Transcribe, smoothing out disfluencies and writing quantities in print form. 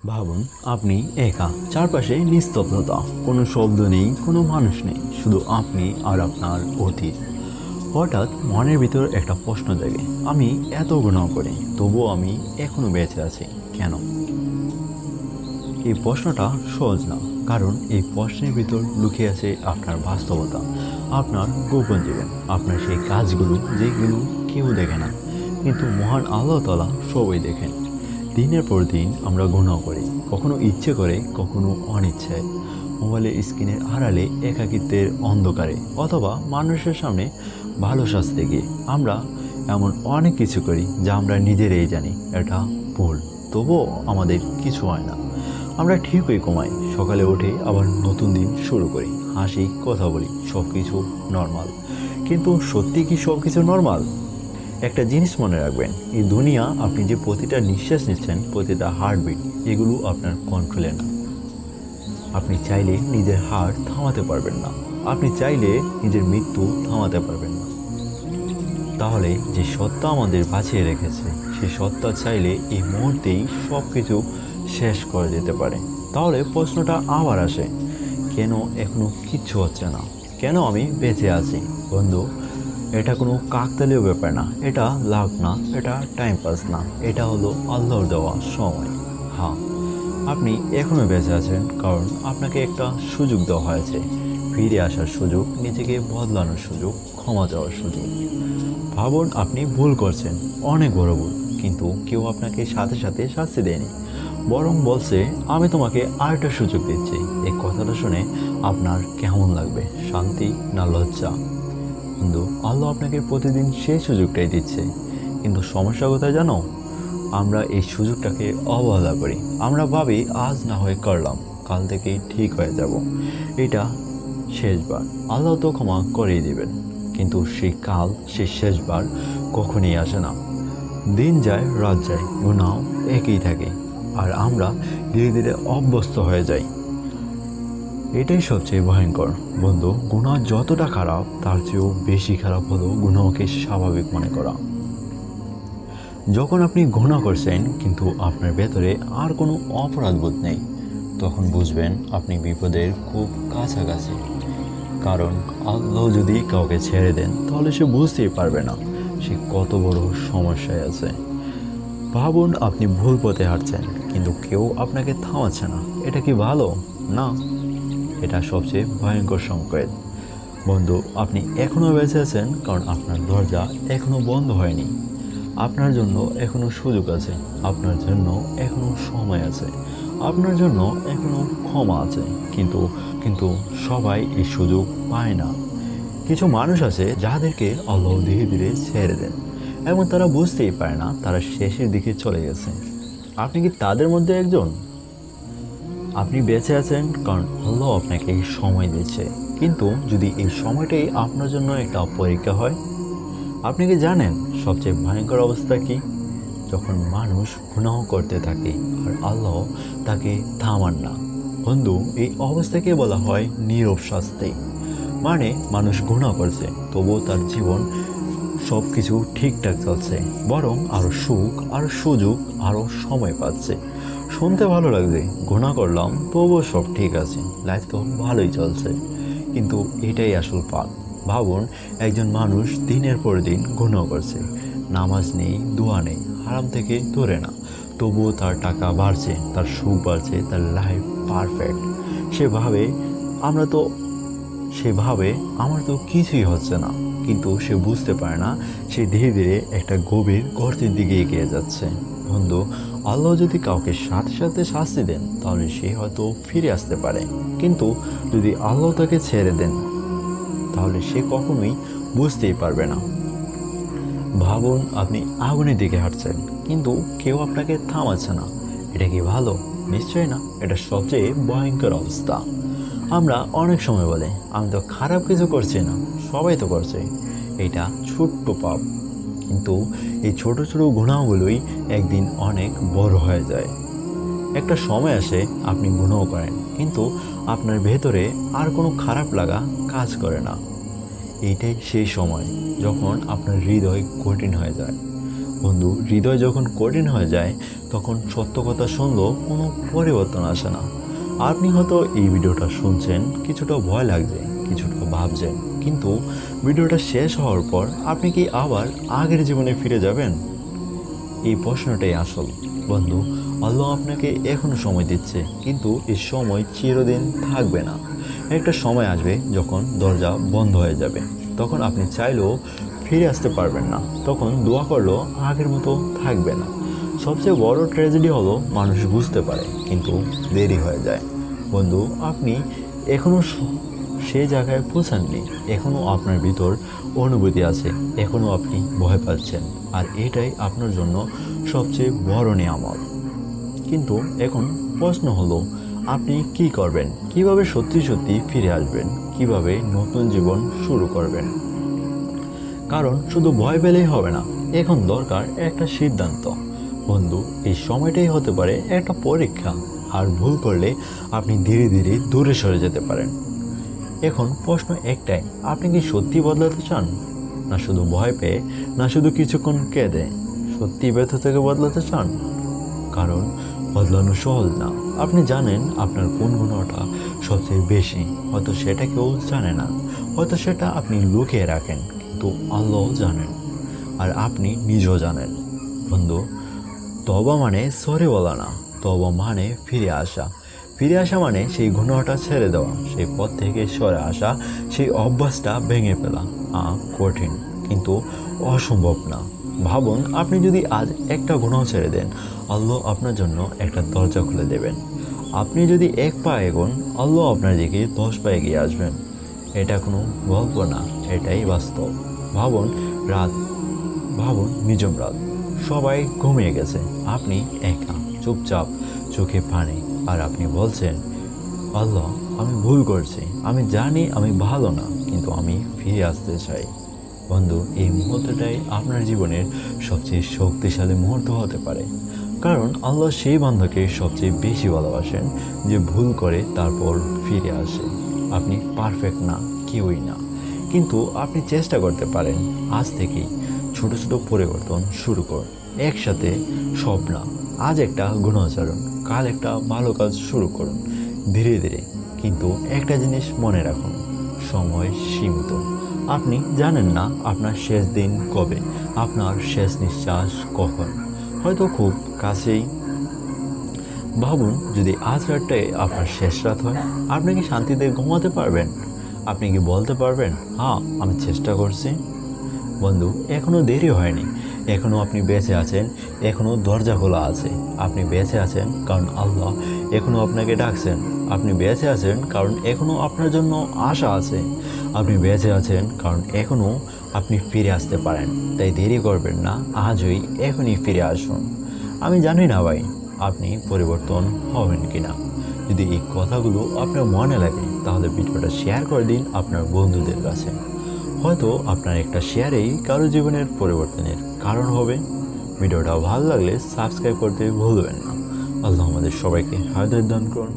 ভাবুন আপনি একা, চারপাশে নিস্তব্ধতা, কোনো শব্দ নেই, কোনো মানুষ নেই, শুধু আপনি আর আপনার অতীত। হঠাৎ মনের ভিতর একটা প্রশ্ন জাগে, আমি এত গুনাহ করি, তবুও আমি এখনো বেঁচে আছি কেন? এই প্রশ্নটা সহজ না, কারণ এই প্রশ্নের ভিতর লুকিয়ে আছে আপনার বাস্তবতা, আপনার গোপন জীবন, আপনার সেই কাজগুলো যেগুলো কেউ দেখে না, কিন্তু মহান আল্লাহ তাআলা সবই দেখেন। দিনের পর দিন আমরা গুনাহ করি, কখনো ইচ্ছে করে, কখনো অনিচ্ছায়, মোবাইলের স্ক্রিনের আড়ালে, একাকিত্বের অন্ধকারে, অথবা মানুষের সামনে ভালো সাজতে গিয়ে আমরা এমন অনেক কিছু করি যা আমরা নিজেরাই জানি এটা ভুল, তবুও আমাদের কিছু হয় না। আমরা ঠিকই কমাই, সকালে উঠে আবার নতুন দিন শুরু করি, হাসি, কথা বলি, সব কিছু নর্মাল। কিন্তু সত্যি কি সব কিছু নর্মাল? একটা জিনিস মনে রাখবেন, এই দুনিয়া, আপনি যে প্রতিটা নিঃশ্বাস নিচ্ছেন, প্রতিটা হার্টবিট, এগুলো আপনার কন্ট্রোলে না। আপনি চাইলে নিজের হার্ট থামাতে পারবেন না, আপনি চাইলে নিজের মৃত্যু থামাতে পারবেন না। তাহলে যে সত্তা আমাদের বাঁচিয়ে রেখেছে, সেই সত্তা চাইলে এই মুহূর্তেই সব কিছু শেষ করে দিতে পারে। তাহলে প্রশ্নটা আবার আসে, কেন এখনো কিচ্ছু হচ্ছে না? কেন আমি বেঁচে আছি? বন্ধু, এটা কোনো কাকতালীয় ব্যাপার না, এটা লাক না, এটা টাইম পাস না, এটা হলো আল্লাহর দেওয়া সময়। হ্যাঁ, আপনি এখনও বেঁচে আছেন কারণ আপনাকে একটা সুযোগ দেওয়া হয়েছে, ফিরে আসার সুযোগ, নিজেকে বদলানোর সুযোগ, ক্ষমা চাওয়ার সুযোগ। ভাবুন আপনি ভুল করছেন, অনেক বড় ভুল, কিন্তু কেউ আপনাকে সাথে সাথে শাস্তি দেয়নি, বরং বলছে আমি তোমাকে আরেকটা সুযোগ দিচ্ছি। এই কথাটা শুনে আপনার কেমন লাগবে? শান্তি না লজ্জা? কিন্তু আল্লাহ আপনাকে প্রতিদিন সেই সুযোগটাই দিচ্ছে, কিন্তু সমস্যা কোথায় জানো? আমরা এই সুযোগটাকে অবহেলা করি। আমরা ভাবি আজ না হয়ে করলাম, কাল থেকেই ঠিক হয়ে যাব, এটা শেষবার, আল্লাহ তো ক্ষমা করেই দিবেন। কিন্তু সেই কাল, সেই শেষবার কখনই আসে না। দিন যায়, রাত যায়, গুনাহ একই থাকে, আর আমরা ধীরে ধীরে অভ্যস্ত হয়ে যাই। এটাই সবচেয়ে ভয়ঙ্কর বন্ধু, গুনাহ যতটা খারাপ, তার চেয়েও বেশি খারাপ হলো গুনাহকে স্বাভাবিক মনে করা। যখন আপনি গুনাহ করছেন কিন্তু আপনার ভেতরে আর কোনো অপরাধবোধ নেই, তখন বুঝবেন আপনি বিপদের খুব কাছাকাছি। কারণ আল্লাহ যদি কাউকে ছেড়ে দেন, তাহলে সে বুঝতেই পারবে না সে কত বড় সমস্যায় আছে। ভাবুন আপনি ভুল পথে হাঁটছেন, কিন্তু কেউ আপনাকে থামাচ্ছে না। এটা কি ভালো? না, এটা সবচেয়ে ভয়ঙ্কর সংকেত। বন্ধু, আপনি এখনও বেঁচে আছেন কারণ আপনার দরজা এখনও বন্ধ হয়নি। আপনার জন্য এখনও সুযোগ আছে, আপনার জন্য এখনও সময় আছে, আপনার জন্য এখনও ক্ষমা আছে। কিন্তু কিন্তু সবাই এই সুযোগ পায় না। কিছু মানুষ আছে যাদেরকে আল্লাহ ধীরে ধীরে ছেড়ে দেন, এবং তারা বুঝতেই পারে না তারা শেষের দিকে চলে গেছে। আপনি কি তাদের মধ্যে একজন? আপনি বেঁচে আছেন কারণ আল্লাহ আপনাকে এই সময় দিচ্ছে, কিন্তু যদি এই সময়টাই আপনার জন্য একটা পরীক্ষা হয়? আপনি কি জানেন সবচেয়ে ভয়ঙ্কর অবস্থা কি? যখন মানুষ গুনাহ করতে থাকে আর আল্লাহ তাকে থামান না। বন্ধু, এই অবস্থাকে বলা হয় নীরব শাস্তি। মানে মানুষ গুনাহ করছে, তবুও তার জীবন সব কিছু ঠিকঠাক চলছে, বরং আরও সুখ, আরও সুযোগ, আরও সময় পাচ্ছে। শুনতে ভালো লাগছে, গুনাহ করলাম তবুও সব ঠিক আছে, লাইফ তো ভালোই চলছে। কিন্তু এটাই আসল পাপ। ভাবুন একজন মানুষ দিনের পর দিন গুনাহ করছে, নামাজ নেই, দোয়া নেই, হারাম থেকে দূরে না, তবুও তার টাকা বাড়ছে, তার সুখ বাড়ছে, তার লাইফ পারফেক্ট। সেভাবে আমরা তো সেভাবে আমার তো কিছুই হচ্ছে না, কিন্তু সে বুঝতে পারে না সে ধীরে ধীরে একটা গভীর গর্তের দিকে এগিয়ে যাচ্ছে। বন্ধু, আল্লাহ যদি কাউকে সাথে সাথে শাস্তি দেন, তাহলে সে হয়তো ফিরে আসতে পারে, কিন্তু যদি আল্লাহ তাকে ছেড়ে দেন, তাহলে সে কখনোই বুঝতেই পারবে না। ভাবুন আপনি আগুনের দিকে হাঁটছেন, কিন্তু কেউ আপনাকে থামাচ্ছে না। এটা কি ভালো? নিশ্চয়ই না, এটা সবচেয়ে ভয়ঙ্কর অবস্থা। আমরা অনেক সময় বলে আমি তো খারাপ কিছু করছি না, সবাই তো করছে। এটা ছোট্ট পাপ, কিন্তু এই ছোট ছোট গুনাহগুলোই একদিন অনেক বড় হয়ে যায়। একটা সময় আসে আপনি গুনাহ করেন, কিন্তু আপনার ভেতরে আর কোনো খারাপ লাগা কাজ করে না। এইটাই সেই সময় যখন আপনার হৃদয় কঠিন হয়ে যায়। বন্ধু, হৃদয় যখন কঠিন হয়ে যায়, তখন সত্য কথা শুনলেও কোনো পরিবর্তন আসে না। আপনি হয়তো এই ভিডিওটা শুনছেন, কিছুটা ভয় লাগছে, কিছুটা ভাবছেন, কিন্তু ভিডিওটা শেষ হওয়ার পর আপনি কি আবার আগের জীবনে ফিরে যাবেন? এই প্রশ্নটাই আসল। বন্ধু, আল্লাহ আপনাকে এখনো সময় দিচ্ছে, কিন্তু এই সময় চিরদিন থাকবে না। একটা সময় আসবে যখন দরজা বন্ধ হয়ে যাবে, তখন আপনি চাইলেও ফিরে আসতে পারবেন না, তখন দোয়া করলেও আগের মতো থাকবে না। সবচেয়ে বড় ট্র্যাজেডি হলো মানুষ বুঝতে পারে কিন্তু দেরি হয়ে যায়। বন্ধু, আপনি এখনও সেই জায়গায় পৌঁছাননি, এখনও আপনার ভিতর অনুভূতি আছে, এখনও আপনি ভয় পাচ্ছেন, আর এটাই আপনার জন্য সবচেয়ে বড় নিয়ামত। কিন্তু এখন প্রশ্ন হলো, আপনি কি করবেন? কিভাবে সত্যি সত্যি ফিরে আসবেন? কিভাবে নতুন জীবন শুরু করবেন? কারণ শুধু ভয় পেলেই হবে না, এখন দরকার একটা সিদ্ধান্ত। বন্ধু, এই সময়টাই হতে পারে একটা পরীক্ষা, আর ভুল করলে আপনি ধীরে ধীরে দূরে সরে যেতে পারেন। এখন প্রশ্ন একটাই, আপনি কি সত্যি বদলাতে চান? না শুধু ভয় পেয়ে, না শুধু কিছুক্ষণ কেঁদে, সত্যি ব্যর্থ থেকে বদলাতে চান? কারণ বদলানো সহজ না। আপনি জানেন আপনার কোন গুণটা সবচেয়ে বেশি, হয়তো সেটা কেউ জানে না, হয়তো সেটা আপনি লুকিয়ে রাখেন, কিন্তু আল্লাহ জানেন, আর আপনি নিজেও জানেন। বন্ধু, তওবা মানে সরি বলা না, তওবা মানে ফিরে আসা। ফিরে আসা মানে সেই গুনাহটা ছেড়ে দেওয়া, সেই পথ থেকে সরে আসা, সেই অভ্যাসটা ভেঙে ফেলা। কঠিন, কিন্তু অসম্ভব না। ভাবুন, আপনি যদি আজ একটা গুনাহ ছেড়ে দেন, আল্লাহ আপনার জন্য একটা দরজা খুলে দেবেন। আপনি যদি এক পা এগোন, আল্লাহ আপনার দিকে 10 পা এগিয়ে আসবেন। এটা কোনো গল্প না, এটাই বাস্তব। ভাবুন, রাত ভাবুন নিঝুম রাত, সবাই ঘুমিয়ে গেছে, আপনি একা, চুপচাপ, চোখে পানি, আর আপনি বলছেন, আল্লাহ, আমি ভুল করছি, আমি জানি আমি ভালো না, কিন্তু আমি ফিরে আসতে চাই। বন্ধু, এই মুহূর্তটাই আপনার জীবনের সবচেয়ে শক্তিশালী মুহূর্ত হতে পারে, কারণ আল্লাহ সেই বান্দাকে সবচেয়ে বেশি ভালোবাসেন যে ভুল করে তারপর ফিরে আসে। আপনি পারফেক্ট না, কেউই না, কিন্তু আপনি চেষ্টা করতে পারেন। আজ থেকেই ছোট ছোট পরিবর্তন শুরু করুন, একসাথে সব না। আজ একটা গুণাচরণ, কাল একটা ভালো কাজ শুরু করুন, ধীরে ধীরে। কিন্তু একটা জিনিস মনে রাখুন, সময় সীমিত। আপনি জানেন না আপনার শেষ দিন কবে, আপনার শেষ নিঃশ্বাস কখন, হয়তো খুব কাছেই। ভাবুন, যদি আজ রাতটাই আপনার শেষ রাত হয়, আপনি কি শান্তিতে ঘুমাতে পারবেন? আপনি কি বলতে পারবেন, হ্যাঁ, আমি চেষ্টা করছি? বন্ধু, এখনও দেরি হয়নি, এখনও আপনি বেঁচে আছেন, এখনও দরজা খোলা আছে। আপনি বেঁচে আছেন কারণ আল্লাহ এখনও আপনাকে ডাকছেন। আপনি বেঁচে আছেন কারণ এখনও আপনার জন্য আশা আছে। আপনি বেঁচে আছেন কারণ এখনও আপনি ফিরে আসতে পারেন। তাই দেরি করবেন না, আজই এখনই ফিরে আসুন। আমি জানি না ভাই, আপনি পরিবর্তন হবেন কিনা। যদি এই কথাগুলো আপনার মনে লাগে, তাহলে ভিডিওটা শেয়ার করে দিন আপনার বন্ধুদের কাছে। হয়তো আপনার একটা শেয়ারেই কারো জীবনের পরিবর্তনের কারণ হবে। ভিডিওটা ভালো লাগলে সাবস্ক্রাইব করতে ভুলবেন না। আল্লাহ আমাদের সবাইকে হেদায়েত দান করুন।